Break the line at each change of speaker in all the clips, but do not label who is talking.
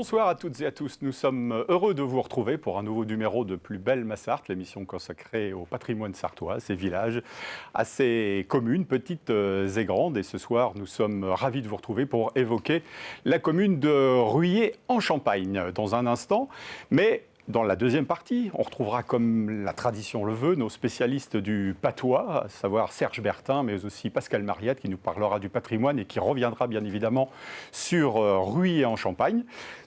Bonsoir à toutes et à tous. Nous sommes heureux de vous retrouver pour un nouveau numéro de Plus belle ma Sarthe, l'émission consacrée au patrimoine sartois, ses villages, à ses communes, petites et grandes. Et ce soir, nous sommes ravis de vous retrouver pour évoquer la commune de Ruillé en Champagne dans un instant. Mais dans la deuxième partie, on retrouvera, comme la tradition le veut, nos spécialistes du patois, à savoir Serge Bertin, mais aussi Pascal Mariette, qui nous parlera du patrimoine et qui reviendra bien évidemment sur Ruillé en Champagne.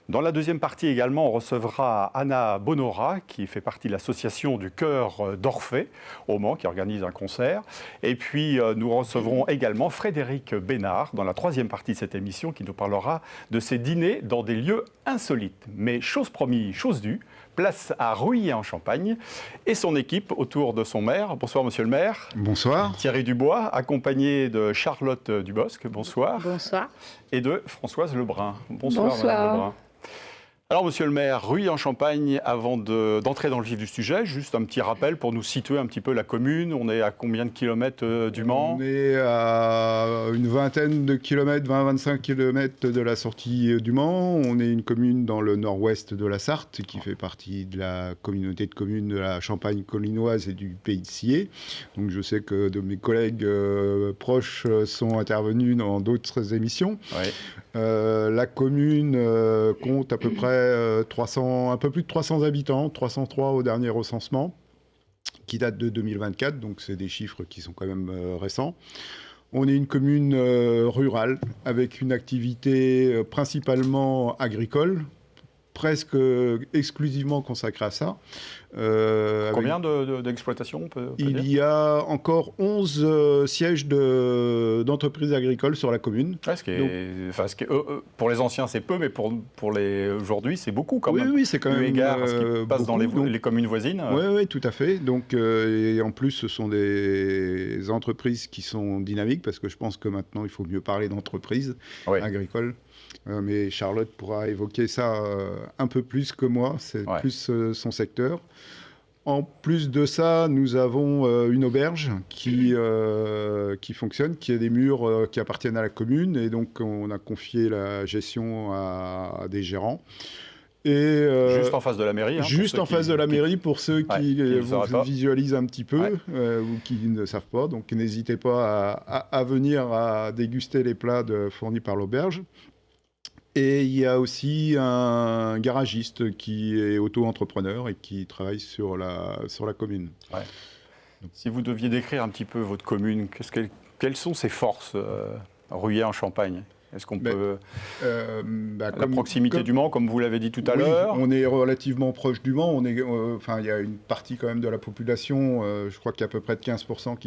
Dans la deuxième partie également, on recevra Anna Bonora, qui fait partie de l'association du Chœur d'Orphée, au Mans, qui organise un concert. Et puis, nous recevrons également Frédéric Bénard, dans la troisième partie de cette émission, qui nous parlera de ses dîners dans des lieux insolites. Mais chose promise, chose due, place à Ruillé en Champagne et son équipe autour de son maire. Bonsoir, monsieur le maire.
Bonsoir.
Thierry Dubois, accompagné de Charlotte Dubosc. Bonsoir.
Bonsoir.
Et de Françoise Lebrun. Bonsoir,
Bonsoir.
madame Lebrun. Alors, monsieur le maire, Ruillé en Champagne, avant d'entrer dans le vif du sujet, juste un petit rappel pour nous situer un petit peu la commune. On est à combien de kilomètres du Mans ?
On est à une vingtaine de kilomètres, 20-25 kilomètres de la sortie du Mans. On est une commune dans le nord-ouest de la Sarthe qui fait partie de la communauté de communes de la Champagne collinoise et du Pays de Sillé. Donc je sais que de mes collègues proches sont intervenus dans d'autres émissions.
Oui.
La commune compte à peu près 300, un peu plus de 300 habitants, 303 au dernier recensement, qui date de 2024, donc c'est des chiffres qui sont quand même récents. On est une commune rurale, avec une activité principalement agricole, presque exclusivement consacrée à ça.
Combien d'exploitations on peut
Il
dire ?
y a encore 11 sièges d'entreprises agricoles sur la commune.
Ouais, pour les anciens, c'est peu, mais pour les aujourd'hui, c'est beaucoup quand même.
Oui, c'est quand même
égard à ce qui passe dans
beaucoup,
les communes voisines.
Oui, tout à fait. Donc, et en plus, ce sont des entreprises qui sont dynamiques, parce que je pense que maintenant, il faut mieux parler d'entreprises agricoles. Mais Charlotte pourra évoquer ça un peu plus que moi. C'est plus son secteur. En plus de ça, nous avons une auberge qui fonctionne, qui a des murs qui appartiennent à la commune. Et donc, on a confié la gestion à des gérants. Et,
juste en face de la mairie.
Juste en face de la mairie, pour ceux qui visualisent un petit peu ou qui ne savent pas. Donc, n'hésitez pas à venir à déguster les plats fournis par l'auberge. Et il y a aussi un garagiste qui est auto-entrepreneur et qui travaille sur la commune. Ouais.
Donc, si vous deviez décrire un petit peu votre commune, quelles sont ses forces, Ruillé en Champagne ? Est-ce qu'on peut... la proximité du Mans, comme vous l'avez dit tout à l'heure.
On est relativement proche du Mans. Il y a une partie quand même de la population, je crois qu'il y a à peu près de 15%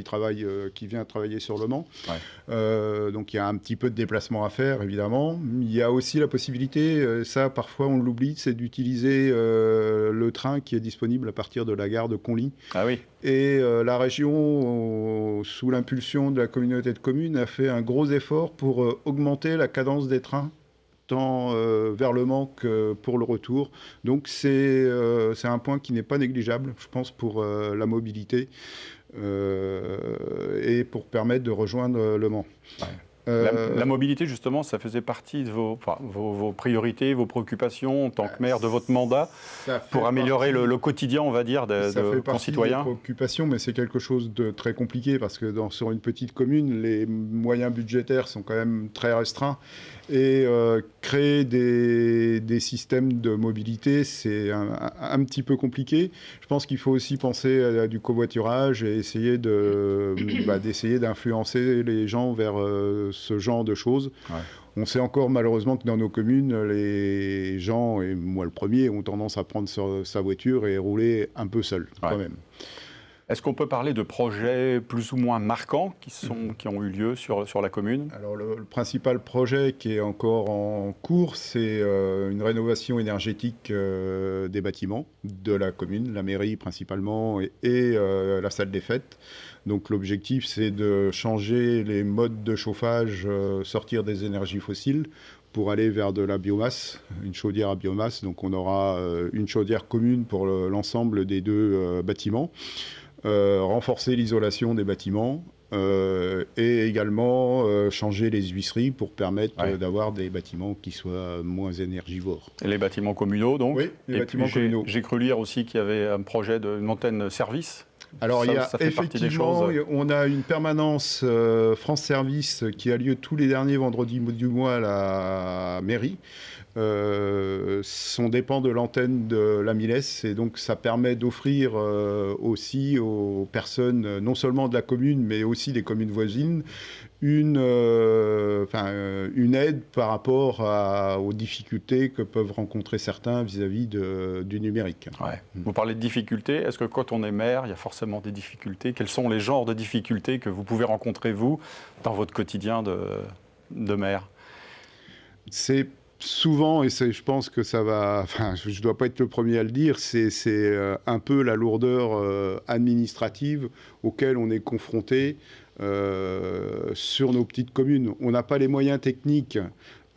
qui vient travailler sur le Mans. Ouais. Donc il y a un petit peu de déplacement à faire, évidemment. Il y a aussi la possibilité, ça parfois on l'oublie, c'est d'utiliser le train qui est disponible à partir de la gare de Conly.
Ah oui.
Et la région, sous l'impulsion de la communauté de communes, a fait un gros effort pour augmenter la cadence des trains, tant vers le Mans que pour le retour. Donc c'est un point qui n'est pas négligeable, je pense, pour la mobilité et pour permettre de rejoindre le Mans.
Ouais. La mobilité, justement, ça faisait partie de vos priorités, vos préoccupations en tant que maire de votre mandat pour améliorer le quotidien, on va dire, de concitoyens.
Ça fait partie des préoccupations, mais c'est quelque chose de très compliqué parce que sur une petite commune, les moyens budgétaires sont quand même très restreints. Et créer des systèmes de mobilité, c'est un petit peu compliqué. Je pense qu'il faut aussi penser à du covoiturage et essayer d'essayer d'influencer les gens vers ce genre de choses. Ouais. On sait encore malheureusement que dans nos communes, les gens, et moi le premier, ont tendance à prendre sa voiture et rouler un peu seul quand même.
Est-ce qu'on peut parler de projets plus ou moins marquants qui ont eu lieu sur la commune ?
Alors le principal projet qui est encore en cours, c'est une rénovation énergétique des bâtiments de la commune, la mairie principalement et la salle des fêtes. Donc l'objectif, c'est de changer les modes de chauffage, sortir des énergies fossiles pour aller vers de la biomasse, une chaudière à biomasse. Donc on aura une chaudière commune pour l'ensemble des deux bâtiments. Renforcer l'isolation des bâtiments et également changer les huisseries pour permettre d'avoir des bâtiments qui soient moins énergivores.
Et les bâtiments communaux, donc?
Oui, les bâtiments communaux.
J'ai cru lire aussi qu'il y avait un projet d'une antenne service.
Alors,
il y a effectivement,
on a une permanence France Service qui a lieu tous les derniers vendredis du mois à la mairie. On dépend de l'antenne de la Miles, et donc ça permet d'offrir aussi aux personnes, non seulement de la commune, mais aussi des communes voisines, une aide par rapport aux difficultés que peuvent rencontrer certains vis-à-vis du numérique.
Ouais. Vous parlez de difficultés. Est-ce que quand on est maire, il y a forcément des difficultés? Quels sont les genres de difficultés que vous pouvez rencontrer, vous, dans votre quotidien de maire?
C'est souvent, et je pense que ça va... Enfin, je ne dois pas être le premier à le dire, c'est un peu la lourdeur administrative auquel on est confronté sur nos petites communes. On n'a pas les moyens techniques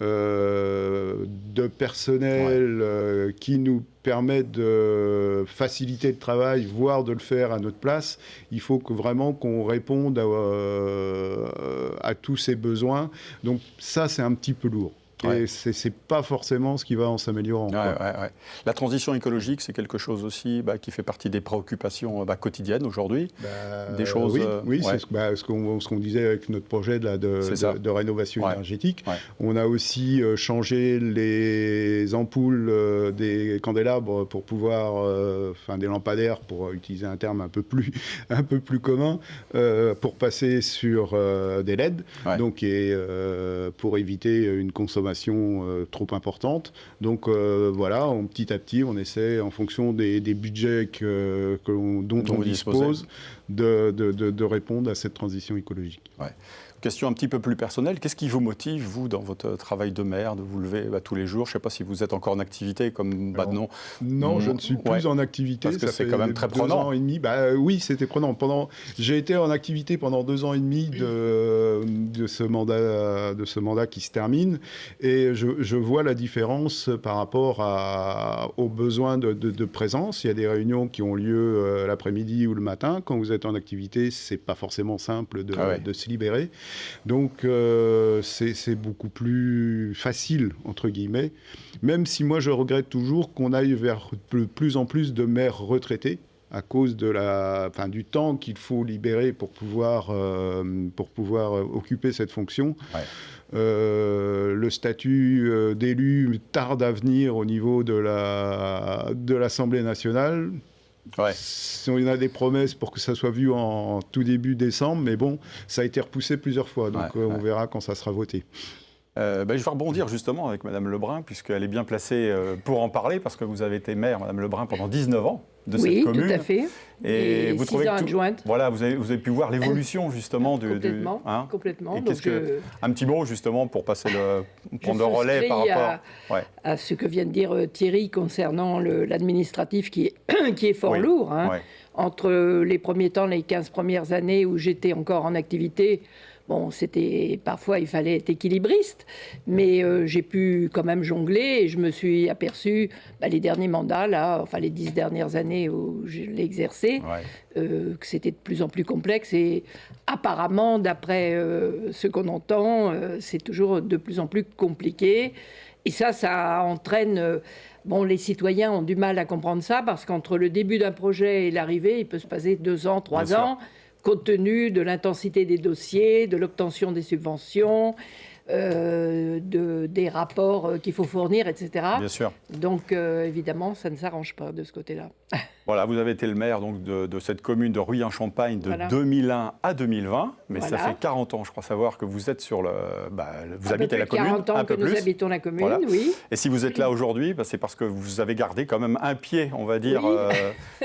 de personnel qui nous permettent de faciliter le travail, voire de le faire à notre place. Il faut vraiment qu'on réponde à tous ces besoins. Donc ça, c'est un petit peu lourd. Et c'est pas forcément ce qui va en s'améliorant.
La transition écologique, c'est quelque chose aussi qui fait partie des préoccupations quotidiennes aujourd'hui. Des choses.
Oui, c'est ce qu'on disait avec notre projet de rénovation énergétique. On a aussi changé les ampoules des candélabres pour pouvoir, des lampadaires, pour utiliser un terme un peu plus commun, pour passer sur des LED, donc pour éviter une consommation trop importante. Donc voilà, petit à petit, on essaie, en fonction des budgets dont on dispose, de répondre à cette transition écologique.
Question un petit peu plus personnelle, qu'est-ce qui vous motive, vous, dans votre travail de maire, de vous lever tous les jours? Je ne sais pas si vous êtes encore en activité, comme non.
Non, je ne suis plus en activité.
Parce que c'est quand même très prenant.
2 ans et demi. Oui, c'était prenant. J'ai été en activité pendant 2 ans et demi de ce mandat qui se termine, et je vois la différence par rapport aux besoins de présence. Il y a des réunions qui ont lieu l'après-midi ou le matin. Quand vous êtes en activité, c'est pas forcément simple de se libérer. Donc c'est beaucoup plus facile, entre guillemets, même si moi je regrette toujours qu'on aille vers de plus en plus de maires retraités à cause du temps qu'il faut libérer pour pouvoir occuper cette fonction. Le statut d'élu tarde à venir au niveau de l'Assemblée nationale. On a des promesses pour que ça soit vu en tout début décembre, mais bon, ça a été repoussé plusieurs fois, donc on verra quand ça sera voté.
Je vais rebondir justement avec Mme Lebrun, puisqu'elle est bien placée pour en parler, parce que vous avez été maire, Mme Lebrun, pendant 19 ans de cette commune.
Oui, tout à fait.
Et vous trouvez
adjointe.
Voilà, vous avez pu voir l'évolution justement
complètement.
Et un petit mot justement pour prendre le relais par rapport
à ce que vient de dire Thierry concernant l'administratif qui est fort lourd. Entre les premiers temps, les 15 premières années où j'étais encore en activité, parfois il fallait être équilibriste, mais j'ai pu quand même jongler, et je me suis aperçu, les derniers mandats, les 10 dernières années où je l'ai exercé, que c'était de plus en plus complexe, et apparemment, d'après ce qu'on entend, c'est toujours de plus en plus compliqué. Et ça entraîne... les citoyens ont du mal à comprendre ça, parce qu'entre le début d'un projet et l'arrivée, il peut se passer 2 ans, 3 ans, compte tenu de l'intensité des dossiers, de l'obtention des subventions, des rapports qu'il faut fournir, etc.
Bien sûr.
Donc, évidemment, ça ne s'arrange pas de ce côté-là.
Voilà, vous avez été le maire donc, de cette commune de Rouilly-en-Champagne de 2001 à 2020, mais ça fait 40 ans, je crois savoir, que vous êtes sur vous habitez la commune.
40 ans que nous habitons la commune, oui.
Et si vous êtes là aujourd'hui, c'est parce que vous avez gardé quand même un pied, on va dire,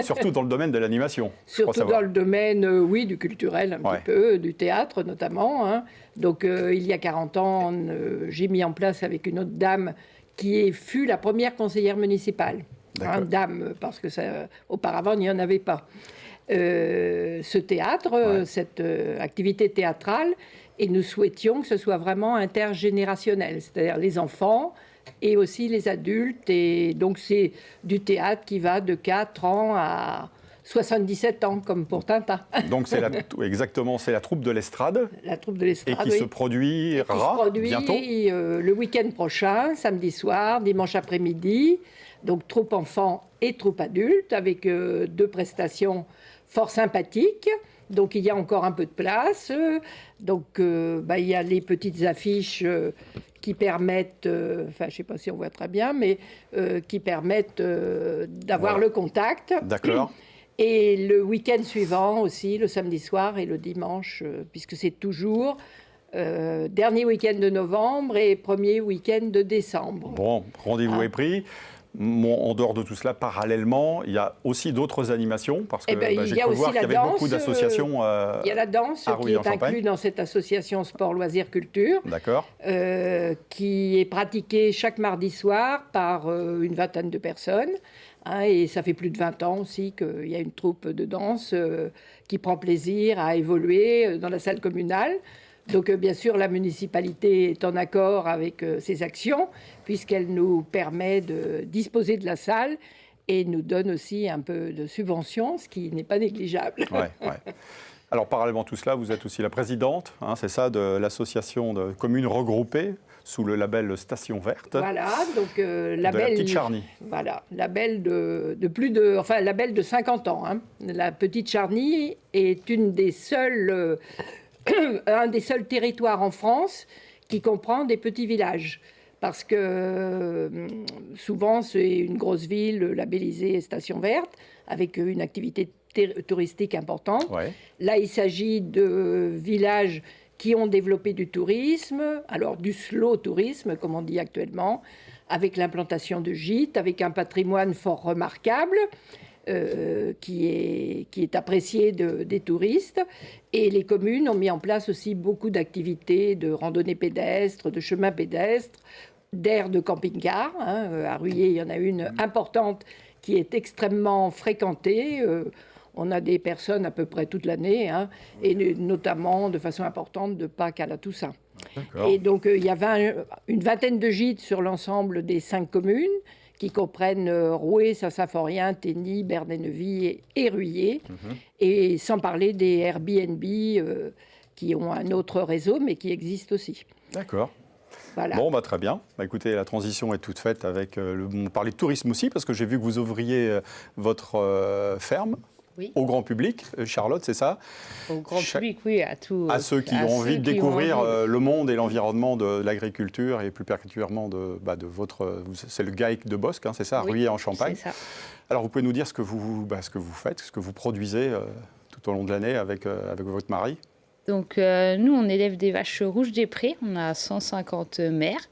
surtout dans le domaine de l'animation.
Surtout dans le domaine, du culturel un petit peu, du théâtre notamment. Donc, il y a 40 ans, j'ai mis en place avec une autre dame qui fut la première conseillère municipale. Dame, parce que auparavant, il n'y en avait pas. Ce théâtre, cette activité théâtrale, et nous souhaitions que ce soit vraiment intergénérationnel, c'est-à-dire les enfants et aussi les adultes. Et donc, c'est du théâtre qui va de 4 ans à 77 ans, comme pour Tintin.
Donc exactement, c'est la troupe de l'Estrade.
La troupe de l'Estrade,
et qui se produira bientôt.
Le week-end prochain, samedi soir, dimanche après-midi. Donc troupe enfants et troupe adultes, avec 2 prestations fort sympathiques. Donc il y a encore un peu de place. Donc il y a les petites affiches qui permettent, je ne sais pas si on voit très bien, mais qui permettent d'avoir le contact.
D'accord.
Et le week-end suivant aussi, le samedi soir et le dimanche, puisque c'est toujours dernier week-end de novembre et premier week-end de décembre.
Bon, rendez-vous est pris. En dehors de tout cela, parallèlement, il y a aussi d'autres animations, parce que j'ai cru voir qu'il y avait beaucoup d'associations
il y a la danse qui est inclue dans cette association Sport, Loisirs, Culture, qui est pratiquée chaque mardi soir par une vingtaine de personnes. Et ça fait plus de 20 ans aussi qu'il y a une troupe de danse qui prend plaisir à évoluer dans la salle communale. Donc, bien sûr, la municipalité est en accord avec ces actions, puisqu'elle nous permet de disposer de la salle et nous donne aussi un peu de subvention, ce qui n'est pas négligeable.
Ouais. Alors, parallèlement à tout cela, vous êtes aussi la présidente, c'est ça, de l'association de communes regroupées sous le label Station Verte.
Voilà, donc label
de la Petite Charny.
Voilà, label label de 50 ans. La Petite Charny est un des seuls territoires en France qui comprend des petits villages. Parce que souvent, c'est une grosse ville labellisée Station Verte, avec une activité touristique importante. Ouais. Là, il s'agit de villages qui ont développé du tourisme, alors du slow tourisme, comme on dit actuellement, avec l'implantation de gîtes, avec un patrimoine fort remarquable, qui est apprécié des touristes. Et les communes ont mis en place aussi beaucoup d'activités de randonnée pédestre, de chemins pédestres, d'aires de camping-car. À Ruillé, il y en a une importante qui est extrêmement fréquentée. On a des personnes à peu près toute l'année, et notamment de façon importante de Pâques à la Toussaint. Et donc, il y avait une vingtaine de gîtes sur l'ensemble des 5 communes, qui comprennent Roué, Saint-Symphorien, Tény, Bernay-Neuvy et Ruillé, et sans parler des Airbnb qui ont un autre réseau, mais qui existent aussi.
D'accord.
Voilà.
Bon, très bien. Écoutez, la transition est toute faite avec... on parlait de tourisme aussi, parce que j'ai vu que vous ouvriez votre ferme. Oui. Au grand public, Charlotte, c'est ça?
Au grand public, oui, à
ceux qui ont envie de découvrir le monde et l'environnement de l'agriculture et plus particulièrement de votre... C'est le GAEC de Bosc, c'est ça, à Ruillé en Champagne.
C'est ça.
Alors, vous pouvez nous dire ce que vous faites, ce que vous produisez tout au long de l'année avec votre mari?
Donc, nous, on élève des vaches rouges des prés. On a 150 mères.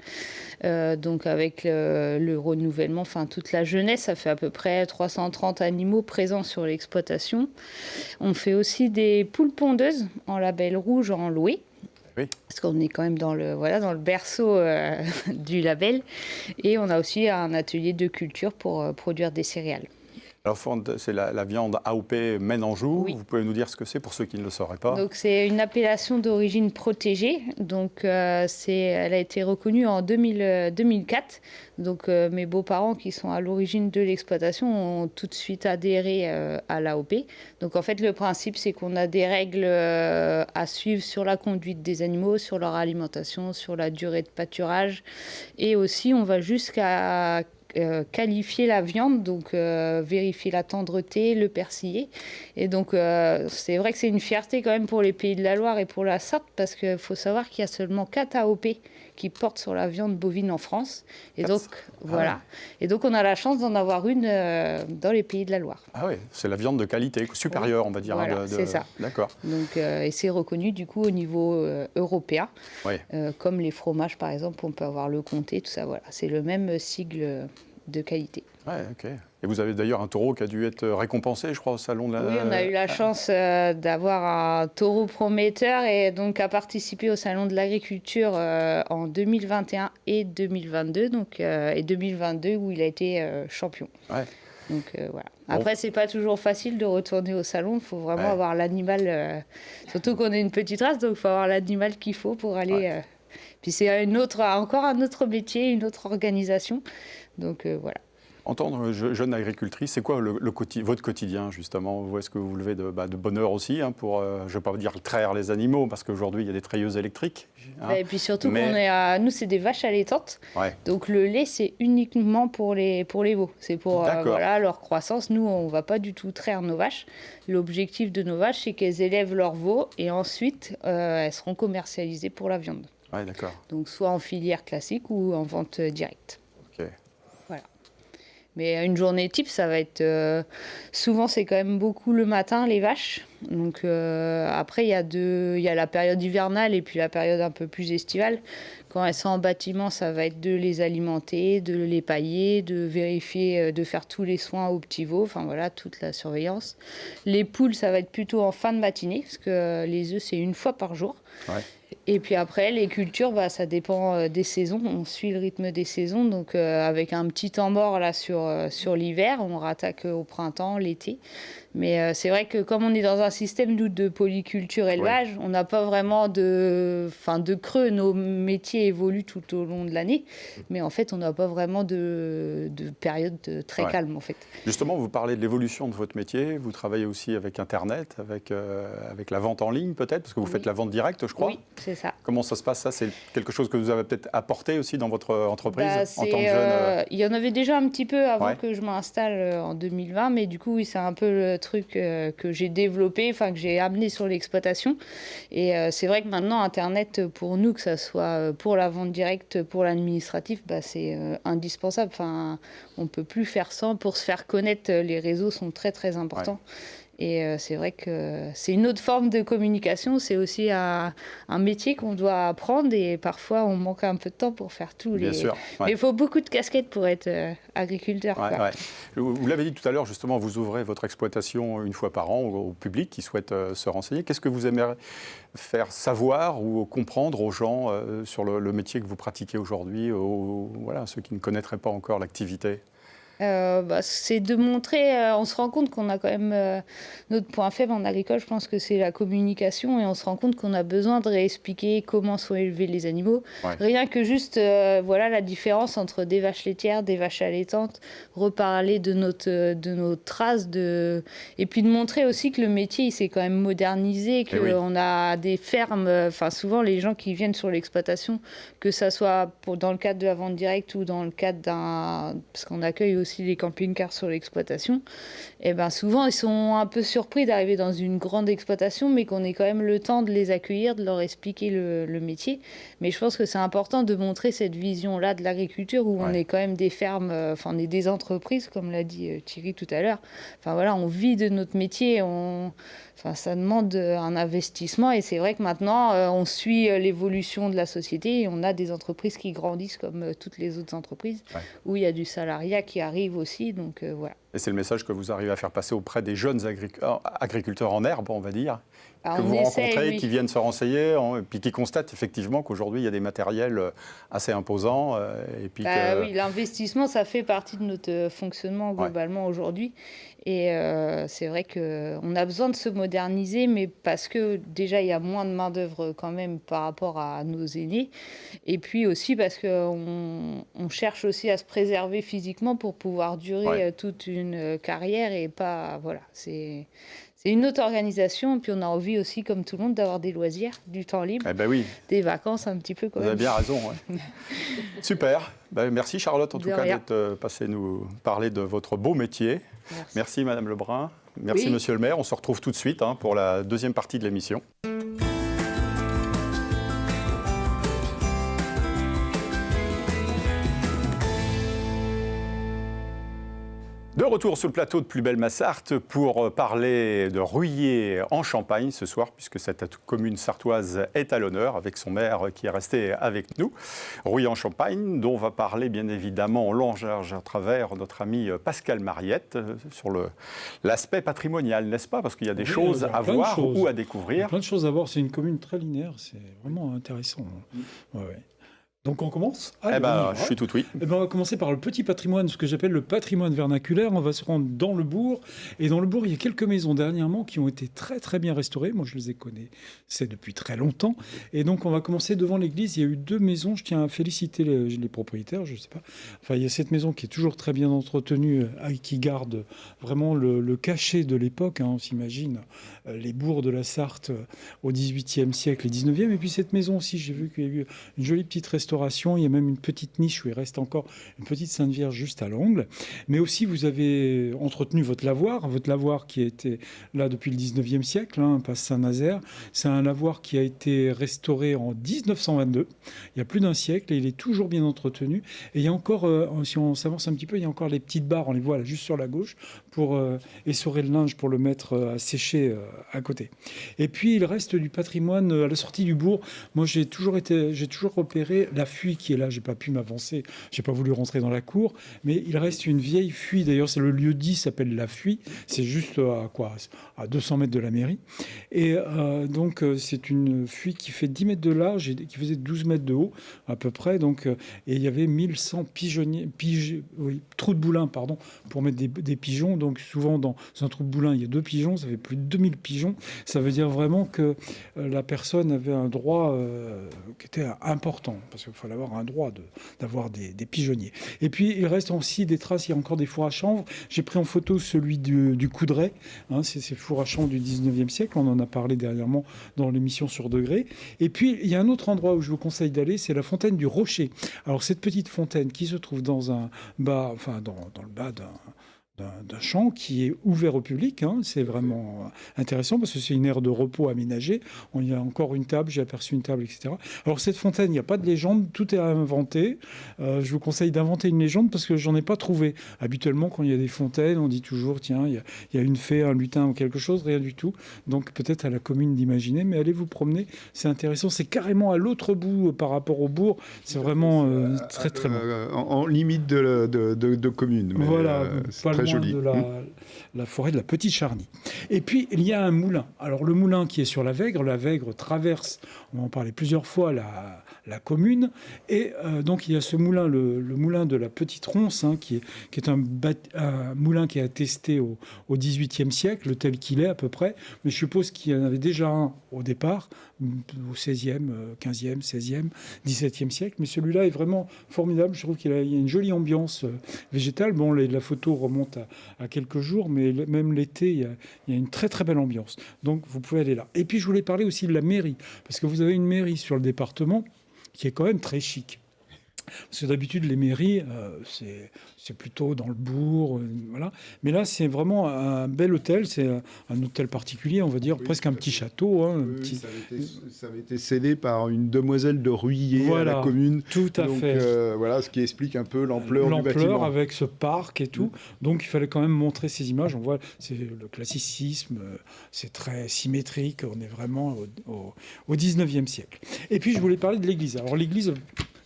Donc, avec le renouvellement, toute la jeunesse, ça fait à peu près 330 animaux présents sur l'exploitation. On fait aussi des poules pondeuses en label rouge en loué. Oui. Parce qu'on est quand même dans le berceau du label. Et on a aussi un atelier de culture pour produire des céréales.
Alors, c'est la viande AOP Maine-Anjou.
Oui.
Vous pouvez nous dire ce que c'est pour ceux qui ne le sauraient pas?
Donc, c'est une appellation d'origine protégée. Donc, elle a été reconnue en 2004. Donc, mes beaux-parents qui sont à l'origine de l'exploitation ont tout de suite adhéré à l'AOP. Donc, en fait, le principe, c'est qu'on a des règles à suivre sur la conduite des animaux, sur leur alimentation, sur la durée de pâturage. Et aussi, on va jusqu'à qualifier la viande, donc vérifier la tendreté, le persiller. Et donc, c'est vrai que c'est une fierté quand même pour les Pays de la Loire et pour la Sarthe, parce qu'il faut savoir qu'il y a seulement 4 AOP qui portent sur la viande bovine en France. Et donc, voilà. Et donc, on a la chance d'en avoir une dans les Pays de la Loire.
Ah oui, c'est la viande de qualité, supérieure, on va dire.
Voilà, c'est ça.
D'accord.
Donc, et c'est reconnu, du coup, au niveau européen. Oui. Comme les fromages, par exemple, on peut avoir le comté, tout ça. Voilà. C'est le même sigle de qualité.
Ouais, ok. Et vous avez d'ailleurs un taureau qui a dû être récompensé, je crois, au salon de la...
Oui, on a eu la chance d'avoir un taureau prometteur et donc à participer au salon de l'agriculture en 2021 et 2022, et 2022 où il a été champion. Ouais. Donc voilà. Après, c'est pas toujours facile de retourner au salon. Il faut vraiment avoir l'animal, surtout qu'on est une petite race, donc il faut avoir l'animal qu'il faut pour aller. Puis c'est encore un autre métier, une autre organisation. Donc voilà.
Entendre jeune agricultrice, c'est quoi votre quotidien justement? Où est-ce que vous vous levez de bonne heure aussi pour, je ne vais pas dire traire les animaux, parce qu'aujourd'hui il y a des treilleuses électriques.
Et puis surtout, nous c'est des vaches allaitantes, donc le lait c'est uniquement pour les veaux. C'est pour leur croissance. Nous on ne va pas du tout traire nos vaches. L'objectif de nos vaches c'est qu'elles élèvent leurs veaux et ensuite elles seront commercialisées pour la viande.
Ouais, d'accord.
Donc soit en filière classique ou en vente directe.
Ok.
Mais une journée type, ça va être... souvent, c'est quand même beaucoup le matin, les vaches. Donc après, il y a la période hivernale et puis la période un peu plus estivale. Quand elles sont en bâtiment, ça va être de les alimenter, de les pailler, de vérifier, de faire tous les soins aux petits veaux. Enfin voilà, toute la surveillance. Les poules, ça va être plutôt en fin de matinée, parce que les œufs, c'est une fois par jour. Ouais. Et puis après, les cultures, ça dépend des saisons. On suit le rythme des saisons. Donc, avec un petit temps mort là, sur l'hiver, on rattaque au printemps, l'été. Mais c'est vrai que comme on est dans un système de polyculture élevage, on n'a pas vraiment de creux. Nos métiers évoluent tout au long de l'année. Mais en fait, on n'a pas vraiment de période très calme. En fait.
Justement, vous parlez de l'évolution de votre métier. Vous travaillez aussi avec Internet, avec la vente en ligne peut-être, parce que vous faites la vente directe, je crois.
Oui, c'est ça.
Comment ça se passe, ça? C'est quelque chose que vous avez peut-être apporté aussi dans votre entreprise en tant que jeune
Il y en avait déjà un petit peu avant que je m'installe en 2020, mais du coup, oui, c'est un peu le truc que j'ai développé, que j'ai amené sur l'exploitation. Et c'est vrai que maintenant, Internet, pour nous, que ce soit pour la vente directe, pour l'administratif, c'est indispensable. On ne peut plus faire sans. Pour se faire connaître, les réseaux sont très, très importants. Et c'est vrai que c'est une autre forme de communication. C'est aussi un métier qu'on doit apprendre et parfois on manque un peu de temps pour faire tout.
Bien sûr.
Mais il faut beaucoup de casquettes pour être agriculteur.
Vous l'avez dit tout à l'heure, justement, vous ouvrez votre exploitation une fois par an au public qui souhaite se renseigner. Qu'est-ce que vous aimeriez faire savoir ou comprendre aux gens sur le métier que vous pratiquez aujourd'hui, ceux qui ne connaîtraient pas encore l'activité?
C'est de montrer, on se rend compte qu'on a quand même notre point faible en agricole, je pense que c'est la communication, et on se rend compte qu'on a besoin de réexpliquer comment sont élevés les animaux. Rien que juste la différence entre des vaches laitières, des vaches allaitantes, reparler de nos traces, et puis de montrer aussi que le métier il s'est quand même modernisé, qu'on a des fermes, souvent les gens qui viennent sur l'exploitation, que ça soit dans le cadre de la vente directe ou dans le cadre parce qu'on accueille aussi les camping-cars sur l'exploitation, et souvent ils sont un peu surpris d'arriver dans une grande exploitation, mais qu'on ait quand même le temps de les accueillir, de leur expliquer le métier. Mais je pense que c'est important de montrer cette vision-là de l'agriculture où on est quand même des fermes, on est des entreprises, comme l'a dit Thierry tout à l'heure. On vit de notre métier, ça demande un investissement, et c'est vrai que maintenant on suit l'évolution de la société et on a des entreprises qui grandissent comme toutes les autres entreprises où il y a du salariat qui arrive aussi, donc voilà.
Et c'est le message que vous arrivez à faire passer auprès des jeunes agriculteurs en herbe, on va dire, que vous rencontrez, qui viennent se renseigner, et puis qui constatent effectivement qu'aujourd'hui, il y a des matériels assez imposants. Et puis
Oui, l'investissement, ça fait partie de notre fonctionnement globalement aujourd'hui. Et c'est vrai qu'on a besoin de se moderniser, mais parce que déjà, il y a moins de main-d'œuvre quand même par rapport à nos aînés. Et puis aussi parce qu'on cherche aussi à se préserver physiquement pour pouvoir durer toute une carrière et pas... Voilà, c'est une autre organisation. Puis on a envie aussi, comme tout le monde, d'avoir des loisirs, du temps libre, des vacances un petit peu quand même.
Vous avez bien raison. Super. Merci Charlotte, en tout cas, d'être passée nous parler de votre beau métier. Merci Madame Lebrun. Merci Monsieur le maire. On se retrouve tout de suite pour la deuxième partie de l'émission. De retour sur le plateau de Plus belle ma Sarthe pour parler de Ruillé en Champagne ce soir, puisque cette commune sartoise est à l'honneur avec son maire qui est resté avec nous. Ruillé en Champagne, dont on va parler bien évidemment en long, large à travers notre ami Pascal Mariette sur l'aspect patrimonial, n'est-ce pas? Parce qu'il y a des choses à voir ou à découvrir.
Plein de choses à voir, c'est une commune très linéaire, c'est vraiment intéressant. Donc on commence.
Je suis tout oui.
On va commencer par le petit patrimoine, ce que j'appelle le patrimoine vernaculaire. On va se rendre dans le bourg. Et dans le bourg, il y a quelques maisons dernièrement qui ont été très très bien restaurées. Moi, je les ai connues, c'est depuis très longtemps. Et donc on va commencer devant l'église. Il y a eu 2 maisons. Je tiens à féliciter les propriétaires, je ne sais pas. Enfin, il y a cette maison qui est toujours très bien entretenue, qui garde vraiment le cachet de l'époque. On s'imagine les bourgs de la Sarthe au XVIIIe siècle et XIXe. Et puis cette maison aussi, j'ai vu qu'il y a eu une jolie petite restauration. Il y a même une petite niche où il reste encore une petite Sainte Vierge juste à l'angle. Mais aussi, vous avez entretenu votre lavoir qui a été là depuis le 19e siècle, passe Saint-Nazaire. C'est un lavoir qui a été restauré en 1922, il y a plus d'un siècle, et il est toujours bien entretenu. Et il y a encore, si on s'avance un petit peu, il y a encore les petites barres, on les voit là, juste sur la gauche, pour essorer le linge, pour le mettre à sécher à côté. Et puis, il reste du patrimoine à la sortie du bourg. Moi, j'ai toujours repéré la fuie qui est là. J'ai pas pu m'avancer, j'ai pas voulu rentrer dans la cour, mais il reste une vieille fuie. D'ailleurs, c'est le lieu-dit s'appelle la fuie. C'est juste à 200 mètres de la mairie. Et donc, c'est une fuie qui fait 10 mètres de large et qui faisait 12 mètres de haut à peu près. Donc, et il y avait 1100 trous de boulin, pour mettre des pigeons. Donc, souvent dans un trou de boulin, il y a 2 pigeons. Ça fait plus de 2000 pigeons. Ça veut dire vraiment que la personne avait un droit qui était important, parce qu'il fallait avoir un droit d'avoir des pigeonniers. Et puis, il reste aussi des traces, il y a encore des fours à chanvre. J'ai pris en photo celui du Coudray, c'est ces fours à chanvre du 19e siècle, on en a parlé dernièrement dans l'émission sur Degré. Et puis, il y a un autre endroit où je vous conseille d'aller, c'est la fontaine du Rocher. Alors, cette petite fontaine qui se trouve dans le bas d'un champ qui est ouvert au public. C'est vraiment intéressant parce que c'est une aire de repos aménagée. Il y a encore une table, j'ai aperçu une table, etc. Alors cette fontaine, il n'y a pas de légende, tout est à inventer. Je vous conseille d'inventer une légende parce que j'en ai pas trouvé. Habituellement, quand il y a des fontaines, on dit toujours, tiens, il y a une fée, un lutin ou quelque chose, rien du tout. Donc peut-être à la commune d'imaginer, mais allez vous promener, c'est intéressant. C'est carrément à l'autre bout par rapport au bourg. C'est vraiment très très bon.
En limite de commune. Mais
voilà,
c'est très joli.
De la forêt de la Petite Charny. Et puis, il y a un moulin. Alors, le moulin qui est sur la Vègre traverse, on va en parler plusieurs fois, la commune. Et donc, il y a ce moulin, le moulin de la Petite Ronce, qui est un moulin qui est attesté au XVIIIe siècle, tel qu'il est à peu près. Mais je suppose qu'il y en avait déjà un au départ, au XVIe, XVe, XVIe, XVIIe siècle. Mais celui-là est vraiment formidable. Je trouve qu'il y a une jolie ambiance végétale. Bon, la photo remonte à quelques jours, mais même l'été, il y a une très très belle ambiance. Donc vous pouvez aller là. Et puis je voulais parler aussi de la mairie, parce que vous avez une mairie sur le département qui est quand même très chic. Parce que d'habitude, les mairies, c'est plutôt dans le bourg, voilà. Mais là, c'est vraiment un bel hôtel. C'est un hôtel particulier, on va dire, presque un petit château.
Ça avait été scellé par une demoiselle de Ruillé à la commune.
Tout à fait.
Voilà, ce qui explique un peu l'ampleur du bâtiment.
L'ampleur avec ce parc et tout. Donc, il fallait quand même montrer ces images. On voit, c'est le classicisme, c'est très symétrique. On est vraiment au 19e siècle. Et puis, je voulais parler de l'église. Alors, l'église...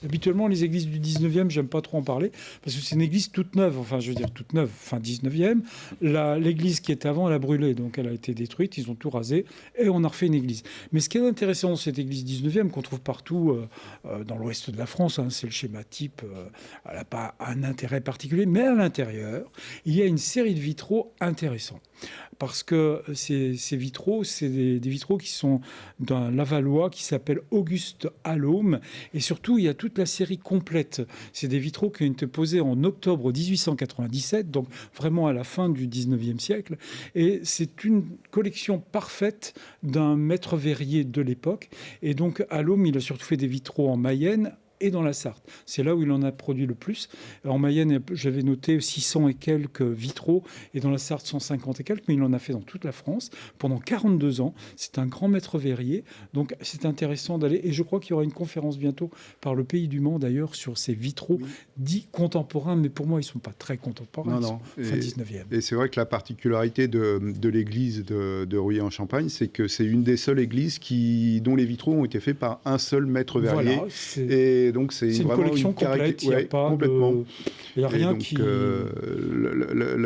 Habituellement, les églises du 19e, j'aime pas trop en parler, parce que c'est une église toute neuve, enfin, je veux dire toute neuve, fin 19e. L'église qui était avant, elle a brûlé, donc elle a été détruite, ils ont tout rasé, et on a refait une église. Mais ce qui est intéressant dans cette église 19e, qu'on trouve partout dans l'ouest de la France, c'est le schéma type, elle n'a pas un intérêt particulier, mais à l'intérieur, il y a une série de vitraux intéressants. Parce que ces vitraux, c'est des vitraux qui sont d'un Lavallois qui s'appelle Auguste Allôme. Et surtout, il y a toute la série complète. C'est des vitraux qui ont été posés en octobre 1897, donc vraiment à la fin du 19e siècle. Et c'est une collection parfaite d'un maître verrier de l'époque. Et donc, Allôme, il a surtout fait des vitraux en Mayenne et dans la Sarthe. C'est là où il en a produit le plus. En Mayenne, j'avais noté 600 et quelques vitraux, et dans la Sarthe, 150 et quelques, mais il en a fait dans toute la France pendant 42 ans. C'est un grand maître verrier, donc c'est intéressant d'aller, et je crois qu'il y aura une conférence bientôt par le Pays du Mans, d'ailleurs, sur ces vitraux dits contemporains, mais pour moi, ils ne sont pas très contemporains,
non.
Ils sont fin 19e.
Et c'est vrai que la particularité de l'église de Rouillé-en-Champagne, c'est que c'est une des seules églises dont les vitraux ont été faits par un seul maître verrier.
Voilà,
et donc c'est
une collection complète, il n'y a pas
complètement.
Il n'y a rien
donc,
qui...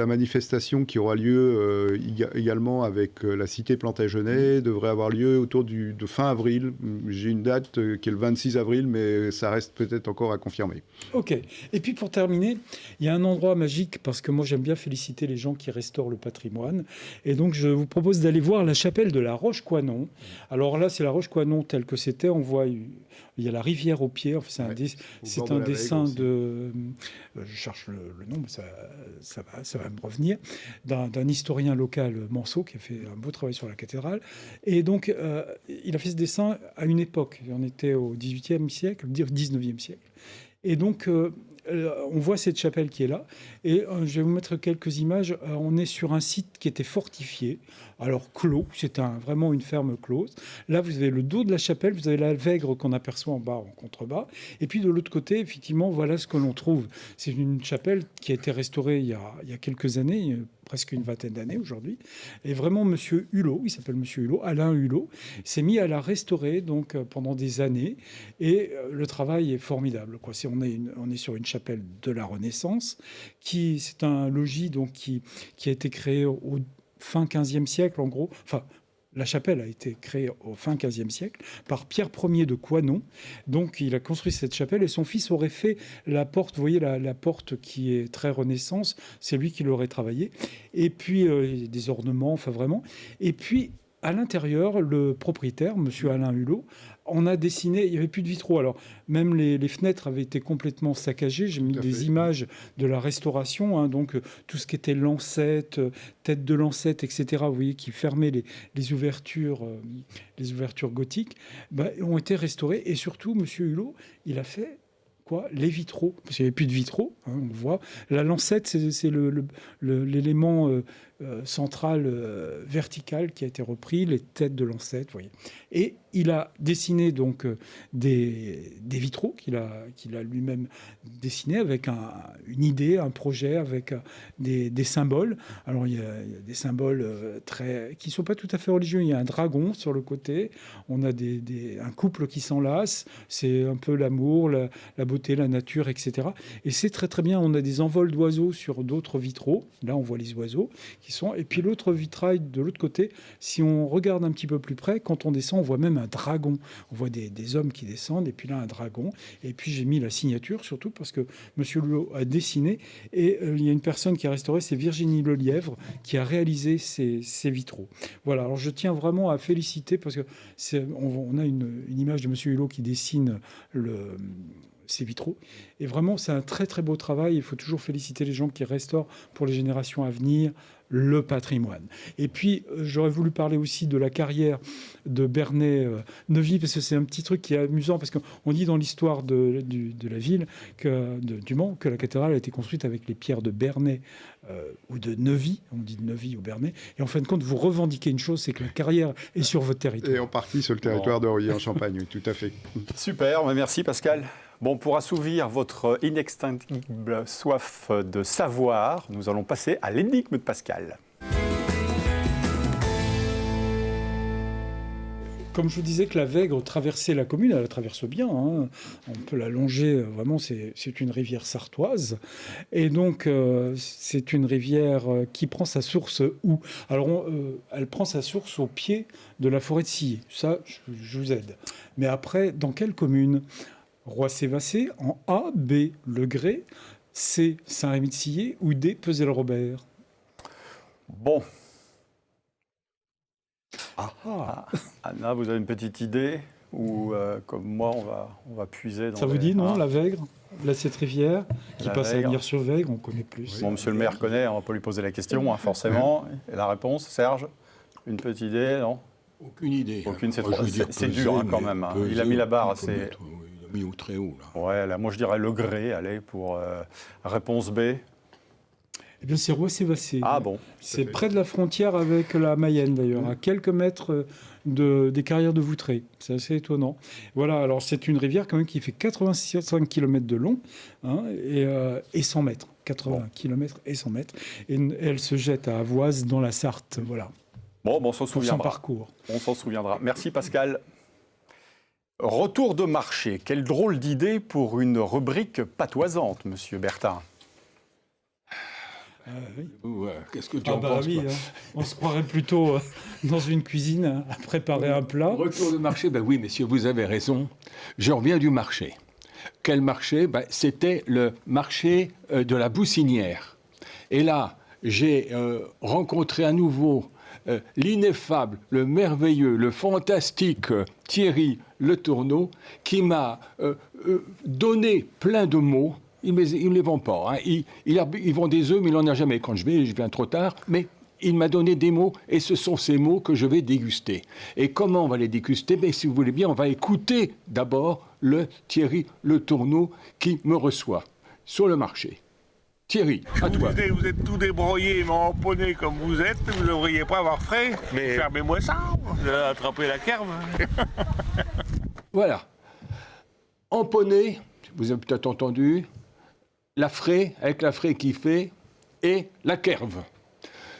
la manifestation qui aura lieu également avec la cité Plantagenet devrait avoir lieu autour de fin avril. J'ai une date qui est le 26 avril, mais ça reste peut-être encore à confirmer.
Ok. Et puis pour terminer, il y a un endroit magique, parce que moi j'aime bien féliciter les gens qui restaurent le patrimoine. Et donc je vous propose d'aller voir la chapelle de la Roche-Coinon. Alors là, c'est la Roche-Coinon telle que c'était. On voit, il y a la rivière au pied. Enfin, c'est un dessin de... je cherche le nom, mais ça va me revenir. D'un historien local, Manceau, qui a fait un beau travail sur la cathédrale. Et donc, il a fait ce dessin à une époque. On était au XVIIIe siècle, 19e siècle. Et donc, on voit cette chapelle qui est là. Et je vais vous mettre quelques images. On est sur un site qui était fortifié, alors clos. C'est vraiment une ferme close. Là, vous avez le dos de la chapelle, vous avez la Vègre qu'on aperçoit en bas, en contrebas. Et puis de l'autre côté, effectivement, voilà ce que l'on trouve. C'est une chapelle qui a été restaurée il y a quelques années, presque une vingtaine d'années aujourd'hui. Et vraiment, Monsieur Hulot, il s'appelle Monsieur Hulot, Alain Hulot, s'est mis à la restaurer donc, pendant des années. Et le travail est formidable, quoi. On est sur une chapelle de la Renaissance, c'est un logis donc, qui a été créé au fin 15e siècle, en gros. Enfin, la chapelle a été créée au fin 15e siècle par Pierre Ier de Coinon. Donc, il a construit cette chapelle et son fils aurait fait la porte. Vous voyez la porte qui est très Renaissance, c'est lui qui l'aurait travaillée. Et puis, des ornements, enfin vraiment. Et puis, à l'intérieur, le propriétaire, monsieur Alain Hulot, on a dessiné, il n'y avait plus de vitraux. Alors, même les fenêtres avaient été complètement saccagées. J'ai mis des images de la restauration, hein, donc tout ce qui était lancette, tête de lancette, etc., vous voyez, qui fermaient les ouvertures gothiques, ont été restaurées. Et surtout, monsieur Hulot, il a fait... les vitraux, parce qu'il n'y avait plus de vitraux, hein, on voit. La lancette, c'est l'élément central vertical qui a été repris, les têtes de lancette, vous voyez. Et il a dessiné donc des vitraux qu'il a lui-même dessinés avec une idée, un projet, avec des symboles. Alors il y a des symboles qui ne sont pas tout à fait religieux. Il y a un dragon sur le côté, on a un couple qui s'enlace, c'est un peu l'amour, la beauté, la nature, etc. Et c'est très très bien. On a des envols d'oiseaux sur d'autres vitraux. Là, on voit les oiseaux qui sont. Et puis l'autre vitrail de l'autre côté, si on regarde un petit peu plus près, quand on descend, on voit même un dragon. On voit des hommes qui descendent, et puis là un dragon. Et puis j'ai mis la signature surtout parce que Monsieur Hulot a dessiné. Et il y a une personne qui a restauré, c'est Virginie Lelièvre, qui a réalisé ces vitraux. Voilà. Alors je tiens vraiment à féliciter parce que on a une image de Monsieur Hulot qui dessine ces vitraux. Et vraiment, c'est un très, très beau travail. Il faut toujours féliciter les gens qui restaurent pour les générations à venir le patrimoine. Et puis, j'aurais voulu parler aussi de la carrière de Bernay-Neuvy, parce que c'est un petit truc qui est amusant, parce qu'on dit dans l'histoire de la ville, du Mans, que la cathédrale a été construite avec les pierres de Bernay ou de Neuvy, on dit de Neuvy ou Bernay, et en fin de compte, vous revendiquez une chose, c'est que la carrière est sur votre territoire.
Et en partie sur le territoire de Reuilly-en-Champagne, oui, tout à fait.
Super, merci Pascal. Bon, pour assouvir votre inextinguible soif de savoir, nous allons passer à l'énigme de Pascal.
Comme je vous disais que la Vègre traversait la commune, elle la traverse bien, hein. On peut la longer, vraiment, c'est une rivière sartoise. Et donc, c'est une rivière qui prend sa source où? Alors, elle prend sa source au pied de la forêt de Sillé. Ça, je vous aide. Mais après, dans quelle commune? Roissy-Vassé, en A, B, Le Grès, C, Saint-Rémy-de-Sillé ou D, Pezel-Robert?
Bon.
Anna,
vous avez une petite idée? Ou comme moi, on va puiser dans...
Ça vous dit, non, la Vègre? Là, cette rivière qui passe à Agnières-sur-Vègre, on connaît plus.
Bon, monsieur le maire connaît, on va pas lui poser la question, forcément. Et la réponse, Serge? Une petite idée, non?
Aucune idée.
Aucune, c'est dur quand même. Il a mis la barre assez...
Il a mis très haut, là.
Ouais, là, moi je dirais Le Grès, allez, pour réponse B.
Eh bien, c'est Roissy-Vassé.
Ah bon?
C'est près de la frontière avec la Mayenne, d'ailleurs, à quelques mètres des carrières de Voutré. C'est assez étonnant. Voilà, alors c'est une rivière quand même qui fait 85 km de long, hein, et 100 mètres. 80 km et 100 mètres. Et elle se jette à Avoise, dans la Sarthe, voilà.
Bon, on s'en souviendra.
Son parcours.
On s'en souviendra. Merci Pascal. Retour de marché. Quelle drôle d'idée pour une rubrique patoisante, monsieur Bertin.
Oui.
Qu'est-ce que tu en penses,
oui,
toi
on se croirait plutôt dans une cuisine à préparer un plat.
Retour de marché, oui, messieurs, vous avez raison. Je reviens du marché. Quel marché? C'était le marché de la Boussinière. Et là, j'ai rencontré à nouveau l'ineffable, le merveilleux, le fantastique Thierry Le Tourneau, qui m'a donné plein de mots. Il ne me les vend pas. Hein. Il vend des œufs, mais il n'en a jamais. Quand je viens trop tard. Mais il m'a donné des mots, et ce sont ces mots que je vais déguster. Et comment on va les déguster? Si vous voulez bien, on va écouter d'abord le Thierry Le Tourneau qui me reçoit sur le marché. Thierry, à toi.
Vous êtes tout débrouillé, mais emponné comme vous êtes, vous ne devriez pas avoir frais. Mais fermez-moi ça, vous allez attraper la kerve.
Voilà. Emponné, vous avez peut-être entendu, la fraie, avec la fraie qui fait, et la kerve.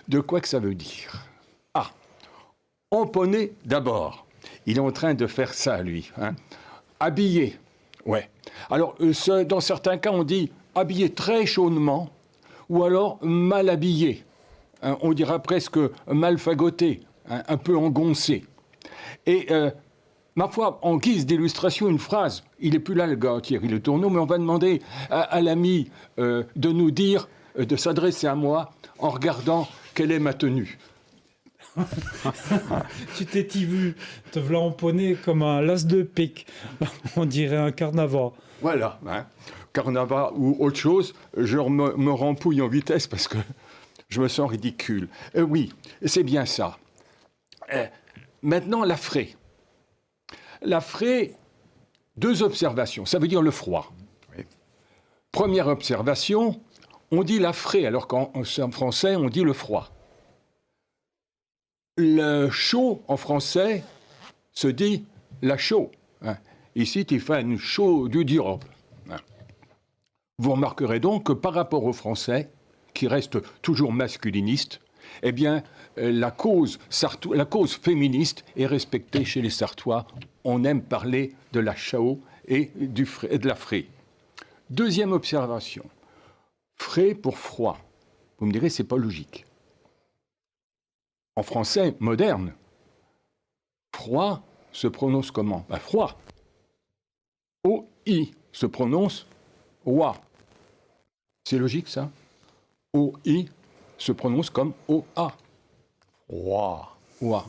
De quoi que ça veut dire? Ah, emponné d'abord. Il est en train de faire ça, lui. Hein. Habillé, ouais. Alors, dans certains cas, on dit habillé très chaudement, ou alors mal habillé. Hein, on dira presque mal fagoté, hein, un peu engoncé. Et ma foi, en guise d'illustration, une phrase. Il n'est plus là, le gars, Thierry Le Tourneau, mais on va demander à l'ami de nous dire, de s'adresser à moi en regardant quelle est ma tenue.
Tu t'es vu, te v'là emponné comme un las de pique. On dirait un carnaval.
Voilà, hein. Carnaval ou autre chose, je me rempouille en vitesse parce que je me sens ridicule. Oui, c'est bien ça. Maintenant, la fraie. La fraie, 2 observations. Ça veut dire le froid. Oui. Première observation, on dit la fraie, alors qu'en français, on dit le froid. Le chaud, en français, se dit la chaud. Hein. Ici, tu fais une chaud du dirobe. Hein. Vous remarquerez donc que par rapport au français, qui reste toujours masculiniste, eh bien, la cause féministe est respectée chez les Sartois. On aime parler de la chao et de la fraie. Deuxième observation. Frais pour froid. Vous me direz, c'est pas logique. En français moderne, froid se prononce comment? Froid. O-I se prononce oa. C'est logique, ça? O-I se prononce comme O-A.
Oa.
Oa.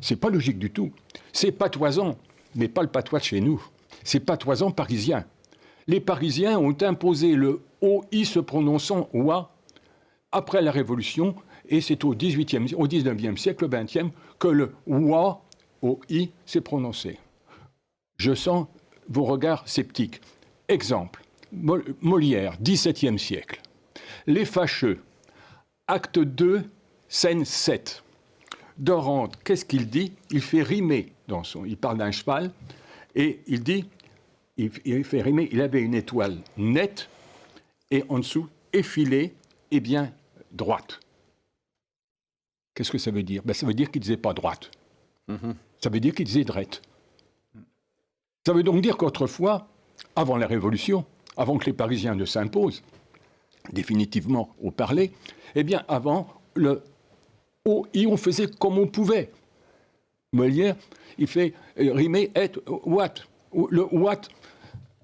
C'est pas logique du tout. C'est patoisant, mais pas le patois de chez nous. C'est patoisant parisien. Les Parisiens ont imposé le OI se prononçant OA après la Révolution, et c'est au 19e siècle, au 20e, que le OA, OI, s'est prononcé. Je sens vos regards sceptiques. Exemple, Molière, 17e siècle. Les Fâcheux, acte 2, scène 7. Dorante, qu'est-ce qu'il dit? Il fait rimer il parle d'un cheval, et il dit, il fait rimer, il avait une étoile nette, et en dessous, effilée, et bien droite. Qu'est-ce que ça veut dire? Ça veut dire qu'il ne disait pas droite. Ça veut dire qu'il disait drette. Ça veut donc dire qu'autrefois, avant la Révolution, avant que les Parisiens ne s'imposent définitivement au parler, eh bien, avant, le OI, on faisait comme on pouvait. Molière, il fait rimer être what. Le what.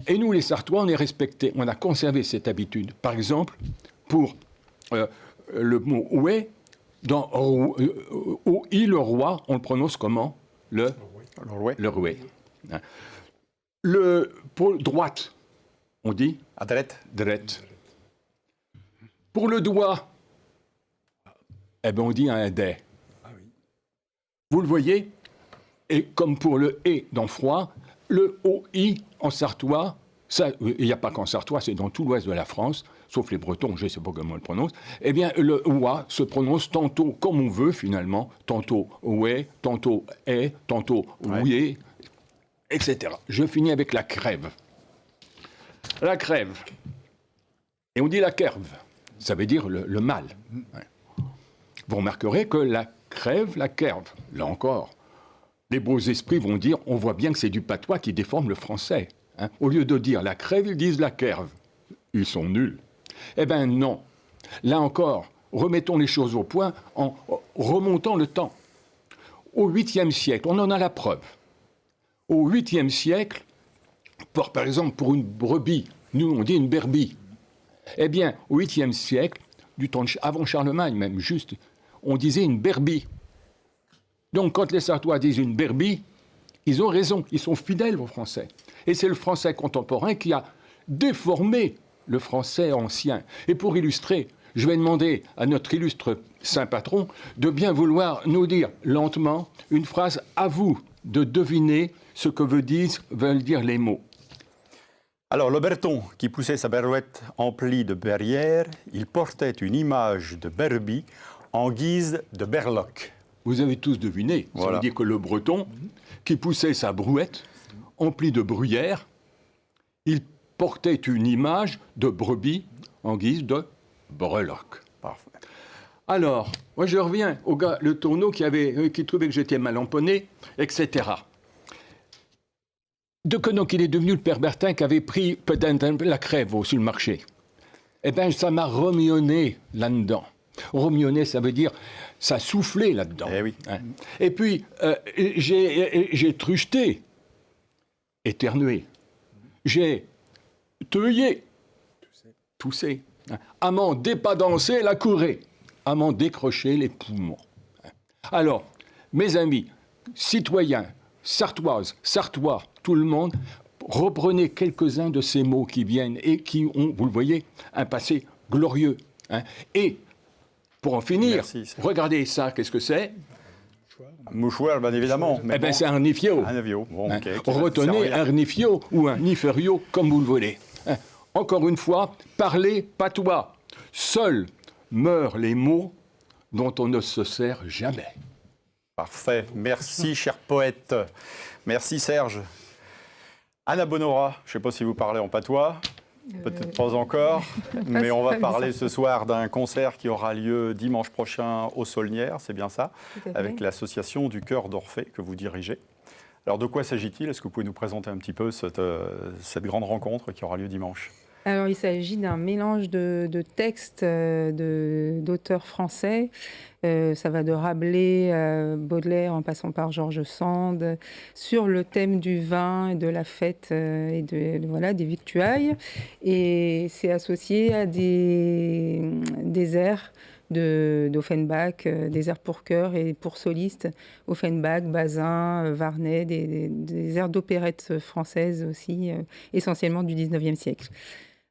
Et nous, les Sartois, on est respectés. On a conservé cette habitude. Par exemple, pour le mot oué, dans OI, le roi, on le prononce comment? Le roué. Pour droite, on dit? Drette. Pour le doigt, on dit un dé. Vous le voyez? Et comme pour le « et » dans froid, le « OI » en sartois, il n'y a pas qu'en sartois, c'est dans tout l'ouest de la France, sauf les Bretons, je ne sais pas comment on le prononce, eh bien, le « oua » se prononce tantôt comme on veut, finalement, tantôt « oué », tantôt « est », tantôt « ouié », etc. Je finis avec la crève. La crève. Et on dit la kerve. Ça veut dire le mal. Vous remarquerez que la crève, la kerve, là encore, les beaux esprits vont dire, on voit bien que c'est du patois qui déforme le français. Hein. Au lieu de dire la crève, ils disent la kerve. Ils sont nuls. Eh bien non. Là encore, remettons les choses au point en remontant le temps. Au 8e siècle, on en a la preuve. Au 8e siècle, par exemple, pour une brebis, nous on dit une berbie. Eh bien, au 8e siècle, du temps avant Charlemagne même, juste, on disait une berbie. Donc quand les Sartois disent une berbie, ils ont raison, ils sont fidèles aux Français. Et c'est le français contemporain qui a déformé le français ancien. Et pour illustrer, je vais demander à notre illustre saint patron de bien vouloir nous dire lentement une phrase à vous de deviner ce que veulent dire les mots.
Alors, le Berton, qui poussait sa berouette emplie de berrières, il portait une image de berbie en guise de berloque.
Vous avez tous deviné. Voilà. Ça veut dire que le Breton, qui poussait sa brouette emplie de bruyères, il portait une image de brebis en guise de breloque.
Parfait.
Alors, moi je reviens au gars, le tourneau qui trouvait que j'étais mal emponné, etc. Donc il est devenu le père Bertin qui avait pris peut-être la crève sur le marché. Eh bien, ça m'a remionné là-dedans. Remionné, ça veut dire, ça soufflait là-dedans.
Eh oui.
Hein. Et puis, j'ai trucheté, éternué. J'ai teuillé, toussé. Hein. À m'en dépadancer la courée, à m'en décrocher les poumons. Hein. Alors, mes amis, citoyens, sartoises, sartois, tout le monde, reprenez quelques-uns de ces mots qui viennent et qui ont, vous le voyez, un passé glorieux. Hein. Et, pour en finir, regardez ça, qu'est-ce que c'est ?
Mouchoir, bien évidemment.
Eh bien, c'est un nifio.
Un nifio. Bon,
hein.
Okay,
retenez un nifio ou un niferio, comme vous le voulez. Hein. Encore une fois, parlez patois. Seuls meurent les mots dont on ne se sert jamais.
Parfait. Merci, cher poète. Merci, Serge. Anna Bonora, je ne sais pas si vous parlez en patois, peut-être pas encore, mais on va parler ce soir d'un concert qui aura lieu dimanche prochain aux Saulnières, c'est bien ça, avec l'association du Chœur d'Orphée que vous dirigez. Alors de quoi s'agit-il ? Est-ce que vous pouvez nous présenter un petit peu cette grande rencontre qui aura lieu dimanche ?
Alors, il s'agit d'un mélange de textes d'auteurs français. Ça va de Rabelais, Baudelaire, en passant par George Sand, sur le thème du vin et de la fête et des victuailles. Et c'est associé à des airs d'Offenbach, des airs pour chœur et pour solistes, Offenbach, Bazin, Varnet, des airs d'opérette françaises aussi, essentiellement du 19e siècle.